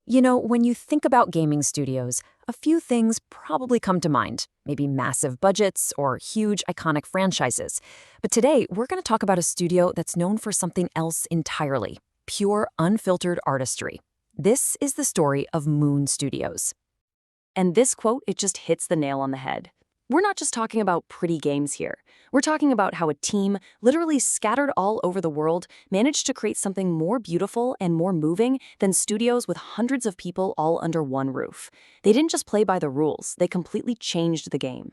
You know, when you think about gaming studios, a few things probably come to mind. Maybe massive budgets or huge iconic franchises. But today, we're going to talk about a studio that's known for something else entirely: pure, unfiltered artistry. This is the story of Moon Studios. And this quote, it just hits the nail on the head. We're not just talking about pretty games here. We're talking about how a team, literally scattered all over the world, managed to create something more beautiful and more moving than studios with hundreds of people all under one roof. They didn't just play by the rules, they completely changed the game.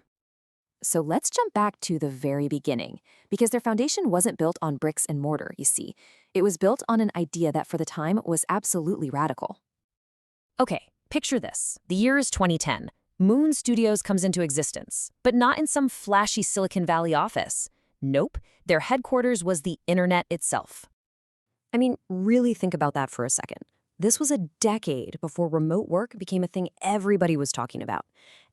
So let's jump back to the very beginning, because their foundation wasn't built on bricks and mortar, you see. It was built on an idea that for the time was absolutely radical. Okay, picture this. The year is 2010. Moon Studios comes into existence, but not in some flashy Silicon Valley office. Nope, their headquarters was the internet itself. I mean, really think about that for a second. This was a decade before remote work became a thing everybody was talking about.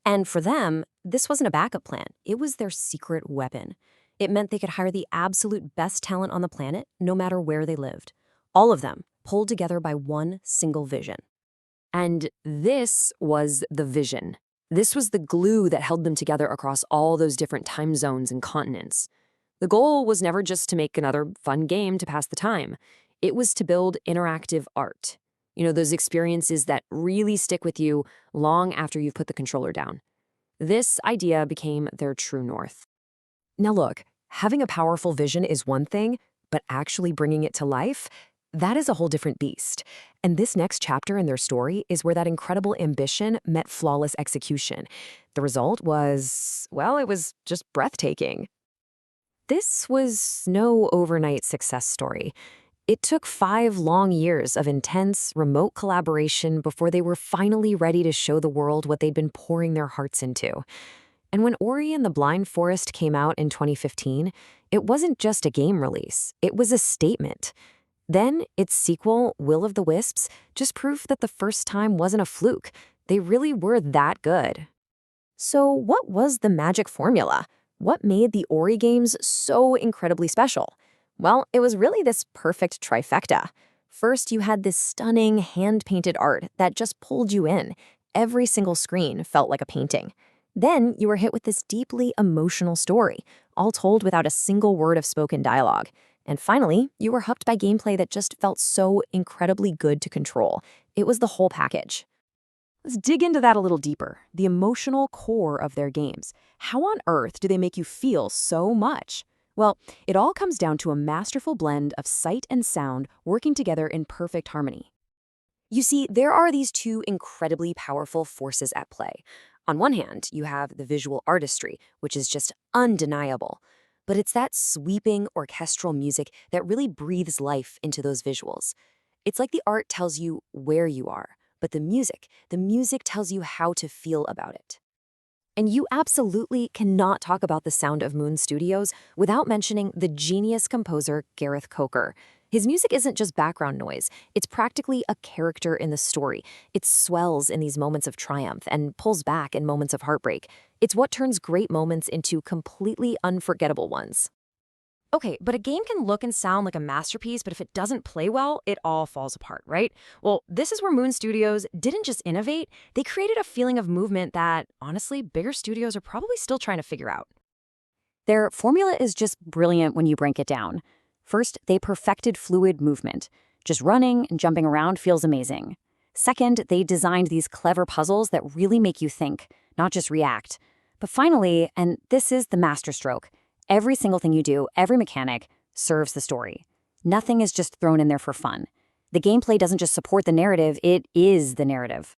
And for them, this wasn't a backup plan. It was their secret weapon. It meant they could hire the absolute best talent on the planet, no matter where they lived. All of them pulled together by one single vision. And this was the vision. This was the glue that held them together across all those different time zones and continents. The goal was never just to make another fun game to pass the time. It was to build interactive art. You know, those experiences that really stick with you long after you've put the controller down. This idea became their true north. Now look, having a powerful vision is one thing, but actually bringing it to life, that is a whole different beast. And this next chapter in their story is where that incredible ambition met flawless execution. The result was, well, it was just breathtaking. This was no overnight success story. It took 5 long years of intense, remote collaboration before they were finally ready to show the world what they'd been pouring their hearts into. And when Ori and the Blind Forest came out in 2015, it wasn't just a game release, it was a statement. Then, its sequel, Will of the Wisps, just proved that the first time wasn't a fluke. They really were that good. So what was the magic formula? What made the Ori games so incredibly special? Well, it was really this perfect trifecta. First, you had this stunning, hand-painted art that just pulled you in. Every single screen felt like a painting. Then, you were hit with this deeply emotional story, all told without a single word of spoken dialogue. And finally, you were hooked by gameplay that just felt so incredibly good to control. It was the whole package. Let's dig into that a little deeper, the emotional core of their games. How on earth do they make you feel so much? Well, it all comes down to a masterful blend of sight and sound working together in perfect harmony. You see, there are these two incredibly powerful forces at play. On one hand, you have the visual artistry, which is just undeniable. But it's that sweeping orchestral music that really breathes life into those visuals. It's like the art tells you where you are, but the music tells you how to feel about it. And you absolutely cannot talk about the sound of Moon Studios without mentioning the genius composer Gareth Coker. His music isn't just background noise, it's practically a character in the story. It swells in these moments of triumph and pulls back in moments of heartbreak. It's what turns great moments into completely unforgettable ones. Okay, but a game can look and sound like a masterpiece, but if it doesn't play well, it all falls apart, right? Well, this is where Moon Studios didn't just innovate, they created a feeling of movement that, honestly, bigger studios are probably still trying to figure out. Their formula is just brilliant when you break it down. First, they perfected fluid movement. Just running and jumping around feels amazing. Second, they designed these clever puzzles that really make you think, not just react. But finally, and this is the masterstroke, every single thing you do, every mechanic, serves the story. Nothing is just thrown in there for fun. The gameplay doesn't just support the narrative, it is the narrative.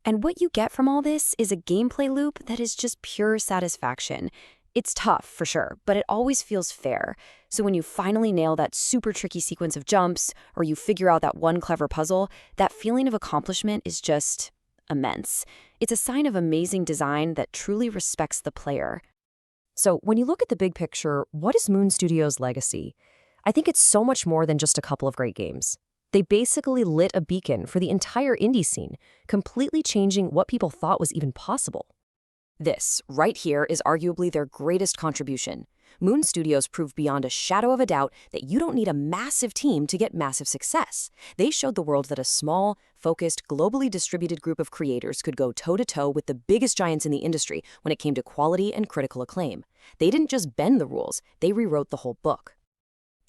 And what you get from all this is a gameplay loop that is just pure satisfaction. It's tough, for sure, but it always feels fair. So when you finally nail that super tricky sequence of jumps, or you figure out that one clever puzzle, that feeling of accomplishment is just immense. It's a sign of amazing design that truly respects the player. So when you look at the big picture, what is Moon Studios' legacy? I think it's so much more than just a couple of great games. They basically lit a beacon for the entire indie scene, completely changing what people thought was even possible. This, right here, is arguably their greatest contribution. Moon Studios proved beyond a shadow of a doubt that you don't need a massive team to get massive success. They showed the world that a small, focused, globally distributed group of creators could go toe-to-toe with the biggest giants in the industry when it came to quality and critical acclaim. They didn't just bend the rules, they rewrote the whole book.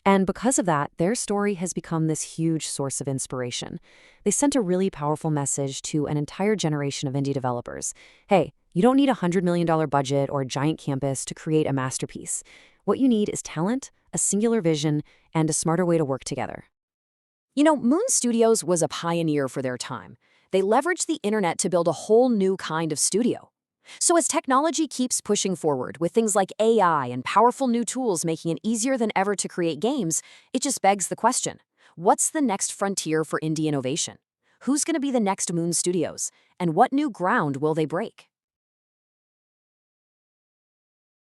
And because of that, their story has become this huge source of inspiration. They sent a really powerful message to an entire generation of indie developers. Hey, you don't need a $100 million budget or a giant campus to create a masterpiece. What you need is talent, a singular vision, and a smarter way to work together. Moon Studios was a pioneer for their time. They leveraged the internet to build a whole new kind of studio. So as technology keeps pushing forward with things like AI and powerful new tools making it easier than ever to create games, it just begs the question, what's the next frontier for indie innovation? Who's going to be the next Moon Studios? And what new ground will they break?